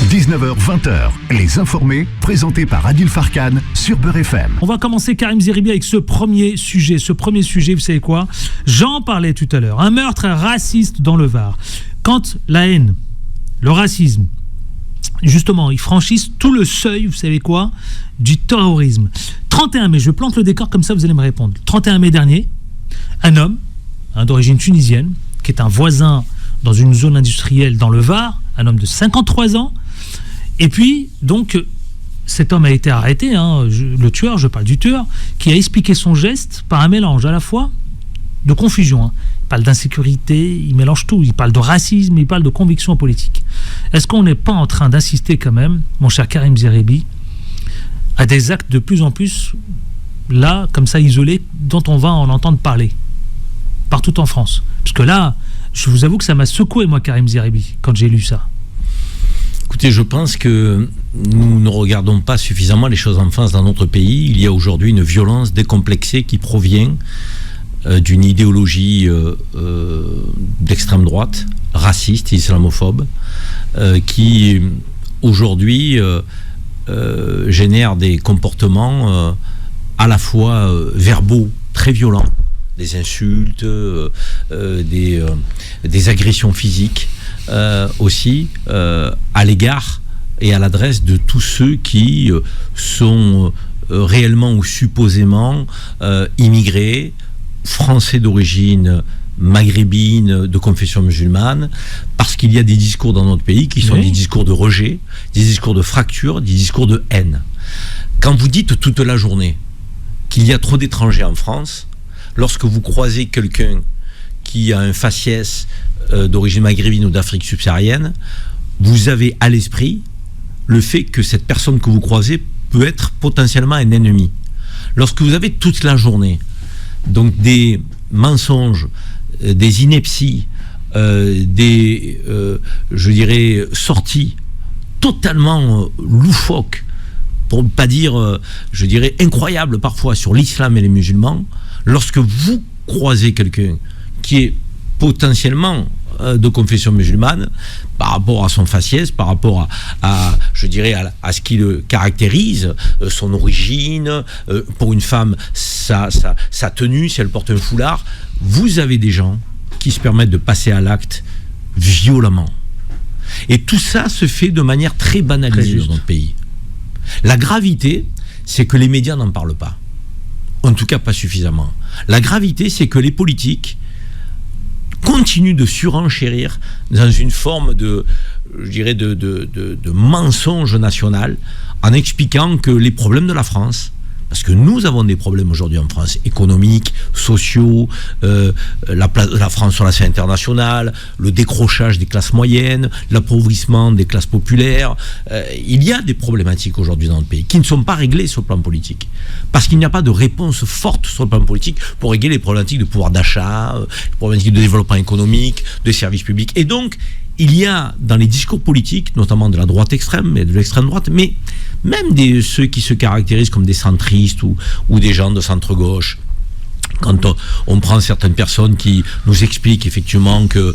19h-20h, Les Informés, présentés par Adil Farkan sur Beurre FM. On va commencer, Karim Zeribi, avec ce premier sujet. Ce premier sujet, vous savez quoi ? J'en parlais tout à l'heure. Un meurtre raciste dans le Var. Quand la haine, le racisme, justement, ils franchissent tout le seuil, vous savez quoi ? Du terrorisme. 31 mai, je plante le décor comme ça, vous allez me répondre. 31 mai dernier, un homme, d'origine tunisienne, qui est un voisin dans une zone industrielle dans le Var, un homme de 53 ans, et puis, donc, cet homme a été arrêté, le tueur, je parle du tueur, qui a expliqué son geste par un mélange à la fois de confusion. Il parle d'insécurité, il mélange tout, il parle de racisme, il parle de conviction politique. Est-ce qu'on n'est pas en train d'assister quand même, mon cher Karim Zeribi, à des actes de plus en plus, là, comme ça, isolés, dont on va en entendre parler, partout en France? Parce que là, je vous avoue que ça m'a secoué, moi, Karim Zeribi, quand j'ai lu ça. Écoutez, je pense que nous ne regardons pas suffisamment les choses en face dans notre pays. Il y a aujourd'hui une violence décomplexée qui provient d'une idéologie d'extrême droite, raciste, islamophobe, qui aujourd'hui génère des comportements à la fois verbaux très violents, des insultes, des agressions physiques, aussi à l'égard et à l'adresse de tous ceux qui sont réellement ou supposément immigrés, français d'origine maghrébine, de confession musulmane, parce qu'il y a des discours dans notre pays qui sont des discours de rejet, des discours de fracture, des discours de haine. Quand vous dites toute la journée qu'il y a trop d'étrangers en France, lorsque vous croisez quelqu'un qui a un faciès d'origine maghrébine ou d'Afrique subsaharienne, vous avez à l'esprit le fait que cette personne que vous croisez peut être potentiellement un ennemi. Lorsque vous avez toute la journée donc des mensonges, des inepties, je dirais, sorties totalement loufoques, pour ne pas dire, je dirais, incroyables parfois sur l'islam et les musulmans, lorsque vous croisez quelqu'un qui est potentiellement de confession musulmane, par rapport à son faciès, par rapport à je dirais, à ce qui le caractérise, son origine, pour une femme, sa tenue, si elle porte un foulard, vous avez des gens qui se permettent de passer à l'acte violemment. Et tout ça se fait de manière très banalisée dans notre pays. La gravité, c'est que les médias n'en parlent pas. En tout cas, pas suffisamment. La gravité, c'est que les politiques continuent de surenchérir dans une forme de, je dirais, de mensonge national, en expliquant que les problèmes de la France, parce que nous avons des problèmes aujourd'hui en France, économiques, sociaux, la place de la France sur la scène internationale, le décrochage des classes moyennes, l'appauvrissement des classes populaires. Il y a des problématiques aujourd'hui dans notre pays qui ne sont pas réglées sur le plan politique. Parce qu'il n'y a pas de réponse forte sur le plan politique pour régler les problématiques de pouvoir d'achat, les problématiques de développement économique, de services publics. Et donc, il y a dans les discours politiques, notamment de la droite extrême et de l'extrême droite, mais même ceux qui se caractérisent comme des centristes ou des gens de centre-gauche, quand on prend certaines personnes qui nous expliquent effectivement que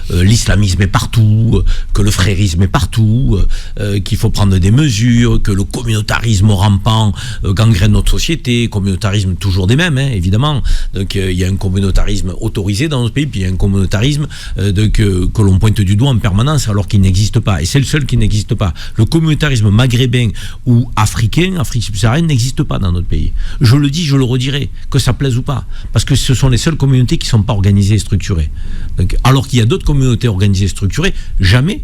l'islamisme est partout, que le frérisme est partout, qu'il faut prendre des mesures, que le communautarisme rampant gangrène notre société, communautarisme toujours des mêmes, évidemment. Donc il y a un communautarisme autorisé dans notre pays, puis il y a un communautarisme que l'on pointe du doigt en permanence alors qu'il n'existe pas. Et c'est le seul qui n'existe pas. Le communautarisme maghrébin ou africain, Afrique subsaharienne, n'existe pas dans notre pays. Je le dis, je le redirai, que ça plaise ou pas, parce que ce sont les seules communautés qui ne sont pas organisées et structurées. Donc, alors qu'il y a d'autres communautés organisées et structurées, jamais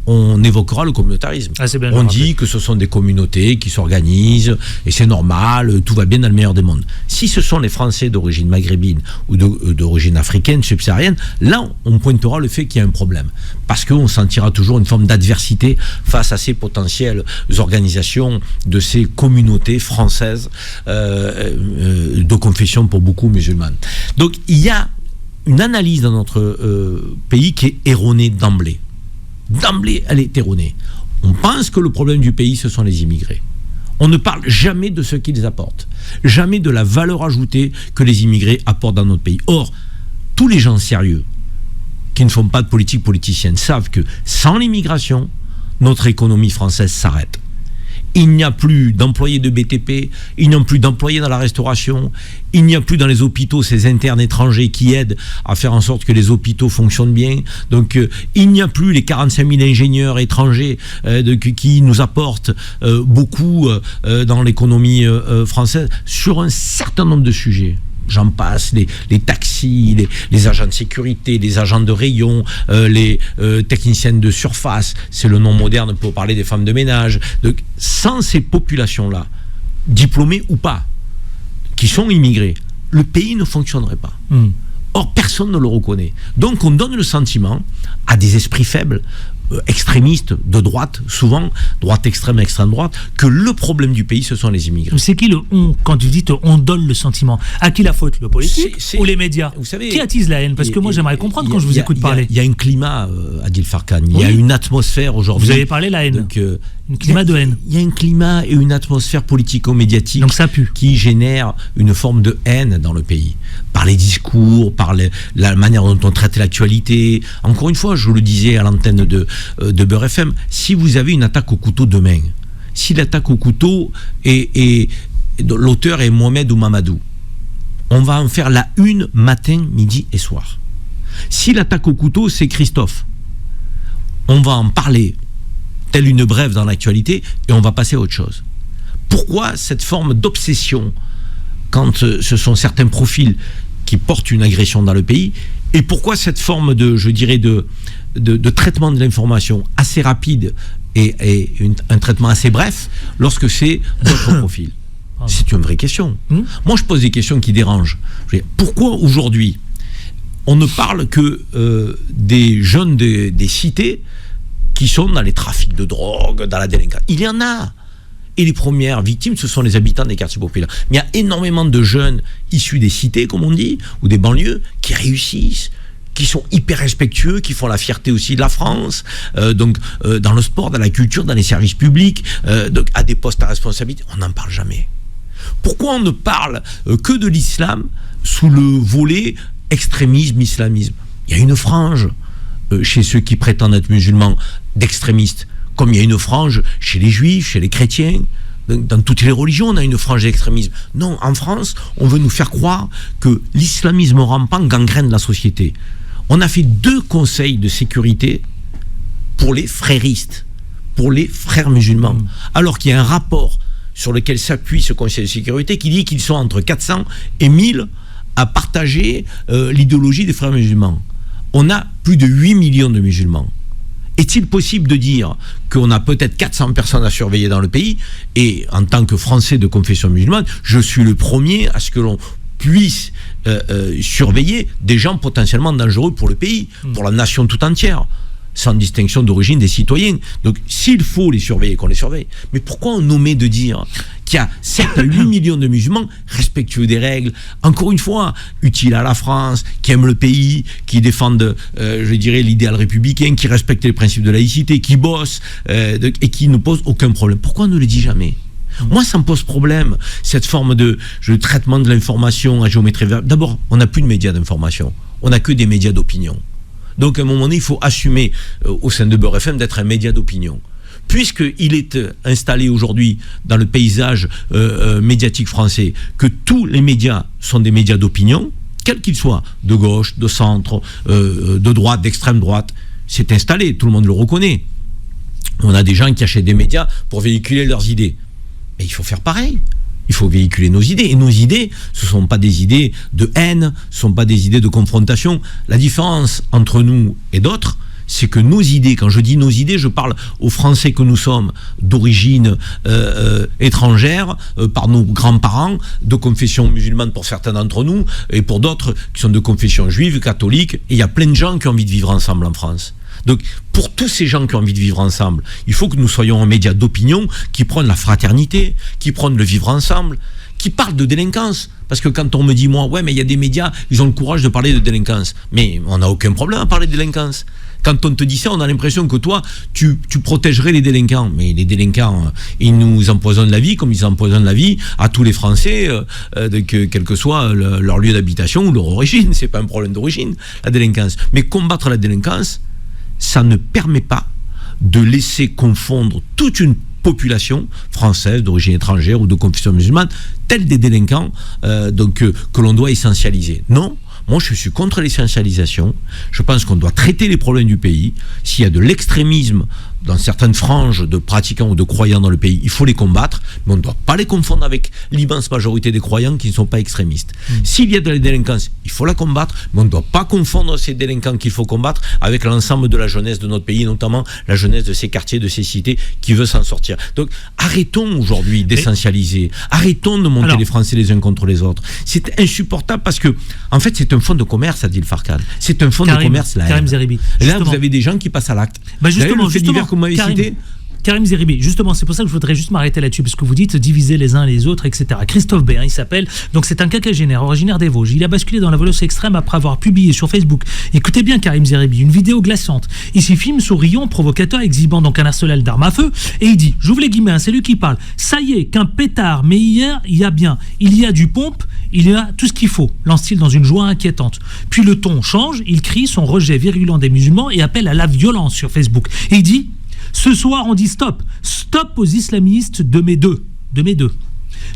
on évoquera le communautarisme. On dit que ce sont des communautés qui s'organisent et c'est normal, tout va bien dans le meilleur des mondes. Si ce sont les Français d'origine maghrébine ou d'origine africaine, subsaharienne, là on pointera le fait qu'il y a un problème. Parce qu'on sentira toujours une forme d'adversité face à ces potentielles organisations de ces communautés françaises de confession pour beaucoup musulmane. Donc il y a une analyse dans notre pays qui est erronée d'emblée. D'emblée, elle est erronée. On pense que le problème du pays, ce sont les immigrés. On ne parle jamais de ce qu'ils apportent, jamais de la valeur ajoutée que les immigrés apportent dans notre pays. Or, tous les gens sérieux qui ne font pas de politique politicienne savent que sans l'immigration, notre économie française s'arrête. Il n'y a plus d'employés de BTP, il n'y a plus d'employés dans la restauration, il n'y a plus dans les hôpitaux ces internes étrangers qui aident à faire en sorte que les hôpitaux fonctionnent bien. Donc il n'y a plus les 45 000 ingénieurs étrangers qui nous apportent beaucoup dans l'économie française sur un certain nombre de sujets. J'en passe, les taxis, les agents de sécurité, les agents de rayon, les techniciennes de surface, c'est le nom moderne pour parler des femmes de ménage. Donc, sans ces populations-là, diplômées ou pas, qui sont immigrées, le pays ne fonctionnerait pas. Or, personne ne le reconnaît. Donc, on donne le sentiment à des esprits faibles, extrémistes de droite, souvent droite extrême, extrême droite, que le problème du pays, ce sont les immigrés. C'est qui le on, quand tu dis on donne le sentiment? À qui la faute? Le politique ou les médias? Vous savez, qui attise la haine? Parce que moi j'aimerais comprendre quand je vous écoute parler. Il y a un climat, Adil Farkan, il y a une atmosphère aujourd'hui. Vous avez parlé de la haine. Donc, un climat de haine. Il y a un climat et une atmosphère politico-médiatique. Donc ça pue. Qui génère une forme de haine dans le pays. Par les discours, par la manière dont on traite l'actualité. Encore une fois, je le disais à l'antenne de Beurre FM, si vous avez une attaque au couteau demain, si l'attaque au couteau l'auteur est Mohamed ou Mamadou, on va en faire la une matin, midi et soir. Si l'attaque au couteau, c'est Christophe, on va en parler telle une brève dans l'actualité et on va passer à autre chose. Pourquoi cette forme d'obsession quand ce sont certains profils qui portent une agression dans le pays, et pourquoi cette forme de traitement de l'information assez rapide et un traitement assez bref lorsque c'est d'autres profils? C'est une vraie question. Moi, je pose des questions qui dérangent. Pourquoi aujourd'hui on ne parle que des jeunes des cités qui sont dans les trafics de drogue, dans la délinquance? Il y en a. Et les premières victimes, ce sont les habitants des quartiers populaires. Mais il y a énormément de jeunes issus des cités, comme on dit, ou des banlieues, qui réussissent, qui sont hyper respectueux, qui font la fierté aussi de la France, dans le sport, dans la culture, dans les services publics, donc à des postes à responsabilité. On n'en parle jamais. Pourquoi on ne parle que de l'islam sous le volet extrémisme, islamisme? Il y a une frange chez ceux qui prétendent être musulmans d'extrémistes, comme il y a une frange chez les juifs, chez les chrétiens. Dans toutes les religions, on a une frange d'extrémisme. Non, en France, on veut nous faire croire que l'islamisme rampant gangrène la société. On a fait 2 conseils de sécurité pour les fréristes, pour les frères musulmans, alors qu'il y a un rapport sur lequel s'appuie ce conseil de sécurité qui dit qu'ils sont entre 400 et 1000 à partager l'idéologie des frères musulmans. On a plus de 8 millions de musulmans. Est-il possible de dire qu'on a peut-être 400 personnes à surveiller dans le pays, et en tant que Français de confession musulmane, je suis le premier à ce que l'on puisse surveiller des gens potentiellement dangereux pour le pays, pour la nation tout entière, sans distinction d'origine des citoyens. Donc s'il faut les surveiller, qu'on les surveille. Mais pourquoi on omet de dire qu'il y a 7 à 8 millions de musulmans respectueux des règles, encore une fois, utiles à la France, qui aiment le pays, qui défendent, je dirais, l'idéal républicain, qui respectent les principes de laïcité, qui bossent et qui ne posent aucun problème? Pourquoi on ne le dit jamais? Moi, ça me pose problème, cette forme de traitement de l'information à géométrie variable. D'abord, on n'a plus de médias d'information, on n'a que des médias d'opinion. Donc à un moment donné, il faut assumer au sein de Beurre FM d'être un média d'opinion. Puisqu'il est installé aujourd'hui dans le paysage médiatique français que tous les médias sont des médias d'opinion, quels qu'ils soient, de gauche, de centre, de droite, d'extrême droite, c'est installé, tout le monde le reconnaît. On a des gens qui achètent des médias pour véhiculer leurs idées. Mais il faut faire pareil. Il faut véhiculer nos idées. Et nos idées, ce ne sont pas des idées de haine, ce ne sont pas des idées de confrontation. La différence entre nous et d'autres, c'est que nos idées, quand je dis nos idées, je parle aux Français que nous sommes, d'origine étrangère, par nos grands-parents, de confession musulmane pour certains d'entre nous, et pour d'autres qui sont de confession juive, catholique. Et il y a plein de gens qui ont envie de vivre ensemble en France. Donc, pour tous ces gens qui ont envie de vivre ensemble, il faut que nous soyons un média d'opinion qui prône la fraternité, qui prône le vivre ensemble, qui parle de délinquance. Parce que quand on me dit, moi, ouais, mais il y a des médias, ils ont le courage de parler de délinquance. Mais on n'a aucun problème à parler de délinquance. Quand on te dit ça, on a l'impression que toi, tu protégerais les délinquants. Mais les délinquants, ils nous empoisonnent la vie comme ils empoisonnent la vie à tous les Français, quel que soit leur lieu d'habitation ou leur origine. C'est pas un problème d'origine, la délinquance. Mais combattre la délinquance, ça ne permet pas de laisser confondre toute une population française d'origine étrangère ou de confession musulmane, tels des délinquants que l'on doit essentialiser. Non, moi je suis contre l'essentialisation. Je pense qu'on doit traiter les problèmes du pays. S'il y a de l'extrémisme dans certaines franges de pratiquants ou de croyants dans le pays, il faut les combattre, mais on ne doit pas les confondre avec l'immense majorité des croyants qui ne sont pas extrémistes. S'il y a de la délinquance, il faut la combattre, mais on ne doit pas confondre ces délinquants qu'il faut combattre avec l'ensemble de la jeunesse de notre pays, notamment la jeunesse de ces quartiers, de ces cités, qui veut s'en sortir. Donc arrêtons aujourd'hui d'essentialiser, arrêtons de monter les Français les uns contre les autres. C'est insupportable parce que, en fait, c'est un fonds de commerce, Adil Farkan. C'est un fonds de commerce, là. Karim Zeribi. Et là, vous avez des gens qui passent à l'acte. Justement, que vous m'avez cité. Karim Zeribi, justement, c'est pour ça que je voudrais juste m'arrêter là-dessus, parce que vous dites diviser les uns les autres, etc. Christophe B, il s'appelle, donc c'est un quinquagénaire originaire des Vosges. Il a basculé dans la violence extrême après avoir publié sur Facebook, écoutez bien Karim Zeribi, une vidéo glaçante. Il s'y filme souriant, provocateur, exhibant donc un arsenal d'armes à feu, et il dit, j'ouvre les guillemets, c'est lui qui parle, ça y est, qu'un pétard, mais hier, il y a du pompe, il y a tout ce qu'il faut, lance-t-il dans une joie inquiétante. Puis le ton change, il crie son rejet virulent des musulmans et appelle à la violence sur Facebook. Et il dit, ce soir, on dit stop aux islamistes de mes deux.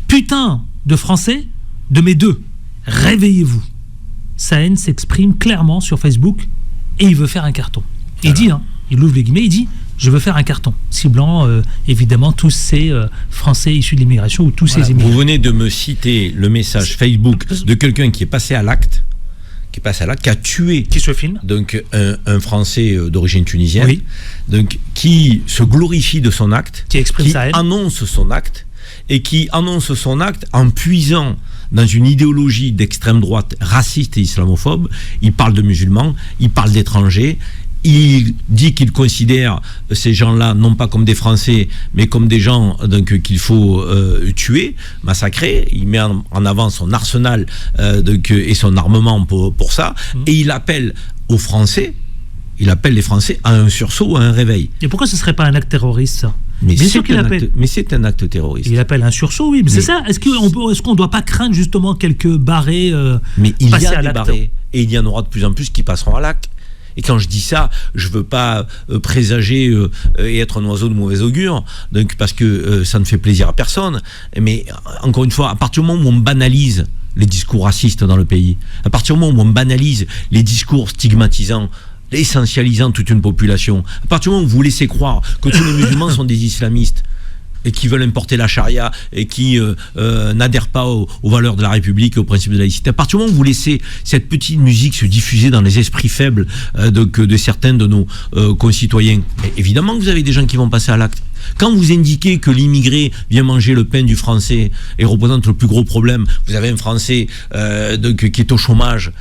Putain de Français de mes deux. Réveillez-vous. Sa haine s'exprime clairement sur Facebook et il veut faire un carton. Il dit, il ouvre les guillemets, il dit, je veux faire un carton, ciblant évidemment tous ces Français issus de l'immigration ou tous ces immigrés. Vous venez de me citer le message Facebook de quelqu'un qui est passé à l'acte, qui a tué, qui se filme, donc un Français d'origine tunisienne, donc qui se glorifie de son acte, qui annonce son acte et qui annonce son acte en puisant dans une idéologie d'extrême droite raciste et islamophobe. Il parle de musulmans, il parle d'étrangers. Il dit qu'il considère ces gens-là non pas comme des Français, mais comme des gens donc qu'il faut tuer, massacrer. Il met en avant son arsenal et son armement pour ça. Et il appelle aux Français, il appelle les Français à un sursaut, à un réveil. Et pourquoi ce ne serait pas un acte terroriste, ça ? Mais c'est un acte terroriste. Il appelle un sursaut, oui. Mais c'est ça. Est-ce qu'on ne doit pas craindre justement quelques barrés mais il y a des barrés. Et il y en aura de plus en plus qui passeront à l'acte. Et quand je dis ça, je ne veux pas présager et être un oiseau de mauvais augure, donc, parce que ça ne fait plaisir à personne. Mais encore une fois, à partir du moment où on banalise les discours racistes dans le pays, à partir du moment où on banalise les discours stigmatisants, essentialisant toute une population, à partir du moment où vous laissez croire que tous les musulmans sont des islamistes, et qui veulent importer la charia et qui n'adhèrent pas aux valeurs de la République et aux principes de laïcité. À partir du moment où vous laissez cette petite musique se diffuser dans les esprits faibles de certains de nos concitoyens, évidemment que vous avez des gens qui vont passer à l'acte. Quand vous indiquez que l'immigré vient manger le pain du Français et représente le plus gros problème, vous avez un Français qui est au chômage,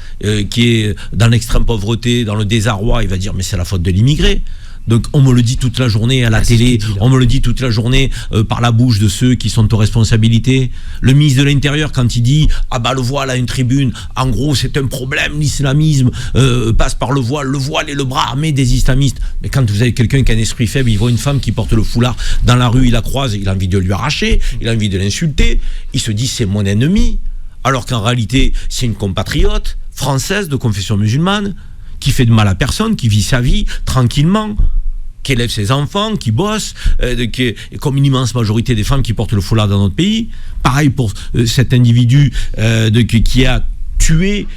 qui est dans l'extrême pauvreté, dans le désarroi, il va dire mais c'est la faute de l'immigré. Donc on me le dit toute la journée à la télé, on me le dit toute la journée par la bouche de ceux qui sont aux responsabilités. Le ministre de l'Intérieur, quand il dit « Ah bah le voile à une tribune, en gros c'est un problème, l'islamisme passe par le voile est le bras armé des islamistes. » Mais quand vous avez quelqu'un qui a un esprit faible, il voit une femme qui porte le foulard dans la rue, il la croise, il a envie de lui arracher, il a envie de l'insulter, il se dit « C'est mon ennemi », alors qu'en réalité c'est une compatriote française de confession musulmane, qui fait de mal à personne, qui vit sa vie tranquillement, qui élève ses enfants, qui bosse, comme une immense majorité des femmes qui portent le foulard dans notre pays. Pareil pour cet individu qui a tué,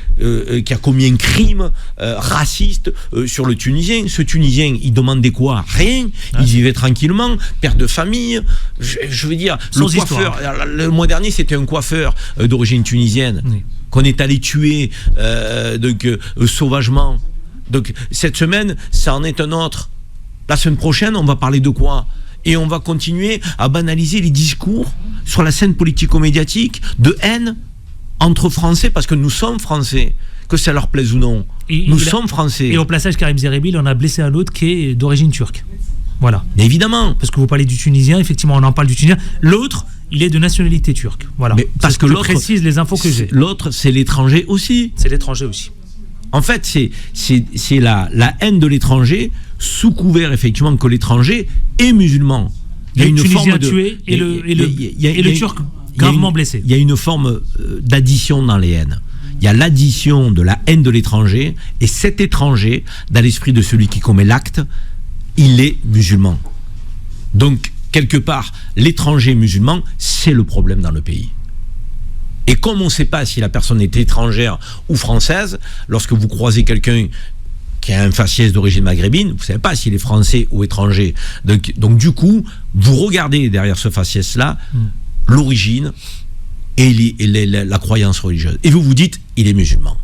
qui a commis un crime raciste sur le Tunisien. Ce Tunisien, il demandait quoi ? Rien. Il vivait tranquillement, père de famille. Je veux dire, le coiffeur, le mois dernier, c'était un coiffeur d'origine tunisienne qu'on est allé tuer sauvagement. Donc cette semaine, ça en est un autre. La semaine prochaine, on va parler de quoi ? Et on va continuer à banaliser les discours sur la scène politico-médiatique de haine entre Français, parce que nous sommes Français, que ça leur plaise ou non. Nous sommes Français. Et au passage, Karim Zeribi, on a blessé un autre qui est d'origine turque. Voilà. Mais évidemment. Parce que vous parlez du Tunisien, effectivement, on en parle du Tunisien. L'autre, il est de nationalité turque. Voilà. Mais parce que l'autre, précise les infos que j'ai. L'autre, c'est l'étranger aussi. C'est l'étranger aussi. En fait, c'est la haine de l'étranger, sous couvert effectivement que l'étranger est musulman. Il y a une Tunisien tué et le Turc gravement blessé. Il y a une forme d'addition dans les haines. Il y a l'addition de la haine de l'étranger, et cet étranger, dans l'esprit de celui qui commet l'acte, il est musulman. Donc, quelque part, l'étranger musulman, c'est le problème dans le pays. Et comme on ne sait pas si la personne est étrangère ou française, lorsque vous croisez quelqu'un qui a un faciès d'origine maghrébine, vous ne savez pas s'il est français ou étranger. Donc du coup, vous regardez derrière ce faciès-là l'origine et la croyance religieuse. Et vous vous dites, il est musulman.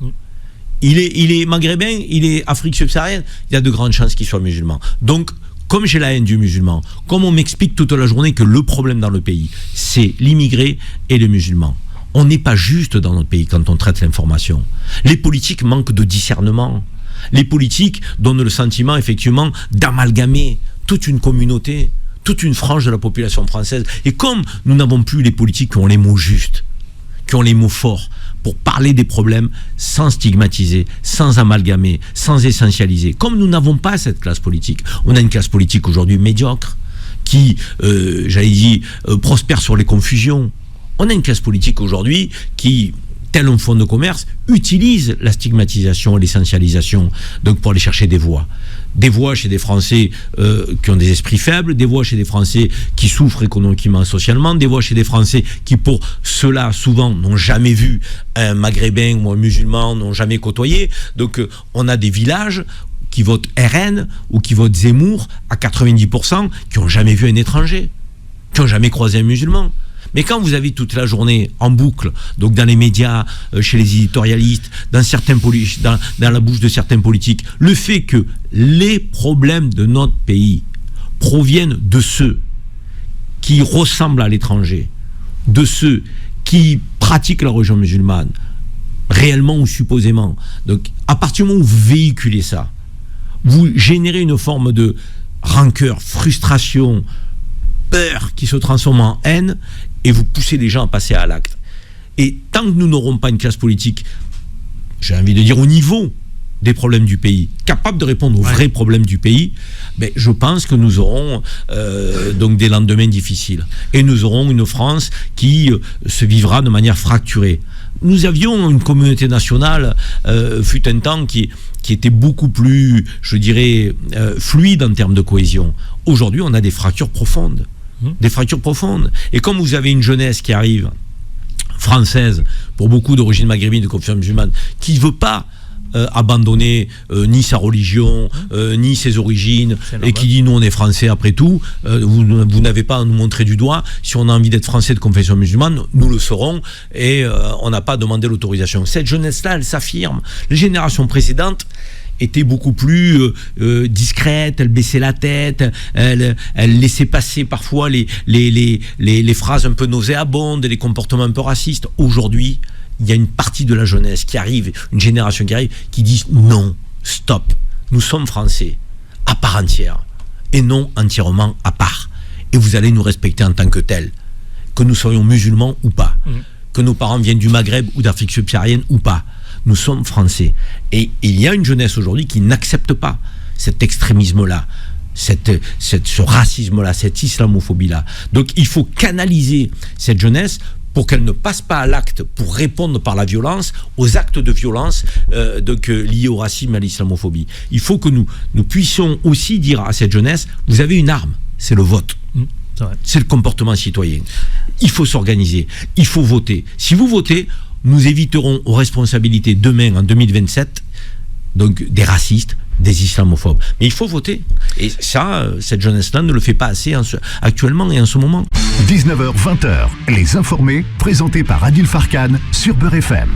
Il est maghrébin, il est Afrique subsaharienne, il y a de grandes chances qu'il soit musulman. Donc, comme j'ai la haine du musulman, comme on m'explique toute la journée que le problème dans le pays, c'est l'immigré et le musulman. On n'est pas juste dans notre pays quand on traite l'information. Les politiques manquent de discernement. Les politiques donnent le sentiment, effectivement, d'amalgamer toute une communauté, toute une frange de la population française. Et comme nous n'avons plus les politiques qui ont les mots justes, qui ont les mots forts, pour parler des problèmes sans stigmatiser, sans amalgamer, sans essentialiser. Comme nous n'avons pas cette classe politique, on a une classe politique aujourd'hui médiocre, qui, prospère sur les confusions. On a une classe politique aujourd'hui qui, tel un fonds de commerce, utilise la stigmatisation et l'essentialisation donc pour aller chercher des voix. Des voix chez des Français qui ont des esprits faibles, des voix chez des Français qui souffrent économiquement, socialement, des voix chez des Français qui, pour ceux-là, souvent, n'ont jamais vu un maghrébin ou un musulman, n'ont jamais côtoyé. Donc, on a des villages qui votent RN ou qui votent Zemmour à 90%, qui n'ont jamais vu un étranger, qui n'ont jamais croisé un musulman. Mais quand vous avez toute la journée en boucle, donc dans les médias, chez les éditorialistes, dans la bouche de certains politiques, le fait que les problèmes de notre pays proviennent de ceux qui ressemblent à l'étranger, de ceux qui pratiquent la religion musulmane, réellement ou supposément. Donc, à partir du moment où vous véhiculez ça, vous générez une forme de rancœur, frustration, peur qui se transforme en haine, et vous poussez les gens à passer à l'acte. Et tant que nous n'aurons pas une classe politique, j'ai envie de dire au niveau des problèmes du pays, capable de répondre aux vrais problèmes du pays, ben, je pense que nous aurons donc des lendemains difficiles. Et nous aurons une France qui se vivra de manière fracturée. Nous avions une communauté nationale, fut un temps qui était beaucoup plus, je dirais, fluide en termes de cohésion. Aujourd'hui, on a des fractures profondes. Des fractures profondes. Et comme vous avez une jeunesse qui arrive, française, pour beaucoup d'origine maghrébine, de confession musulmane, qui ne veut pas abandonner ni sa religion, ni ses origines, et qui dit nous on est français après tout, vous n'avez pas à nous montrer du doigt, si on a envie d'être français de confession musulmane, nous le serons, et on n'a pas demandé l'autorisation. Cette jeunesse-là, elle s'affirme. Les générations précédentes était beaucoup plus discrète, elle baissait la tête, elle laissait passer parfois les phrases un peu nauséabondes, les comportements un peu racistes. Aujourd'hui, il y a une partie de la jeunesse qui arrive, une génération qui arrive, qui dit non, stop, nous sommes français, à part entière, et non entièrement à part. Et vous allez nous respecter en tant que tels, que nous soyons musulmans ou pas, que nos parents viennent du Maghreb ou d'Afrique subsaharienne ou pas. Nous sommes français. Et il y a une jeunesse aujourd'hui qui n'accepte pas cet extrémisme-là, ce racisme-là, cette islamophobie-là. Donc il faut canaliser cette jeunesse pour qu'elle ne passe pas à l'acte pour répondre par la violence aux actes de violence liés au racisme et à l'islamophobie. Il faut que nous puissions aussi dire à cette jeunesse, vous avez une arme, c'est le vote. C'est le comportement citoyen. Il faut s'organiser, il faut voter. Si vous votez, nous éviterons aux responsabilités demain, en 2027, donc des racistes, des islamophobes. Mais il faut voter. Et ça, cette jeunesse-là ne le fait pas assez actuellement et en ce moment. 19h, 20h, les informés, présentés par Adil Farkan sur Beurre FM.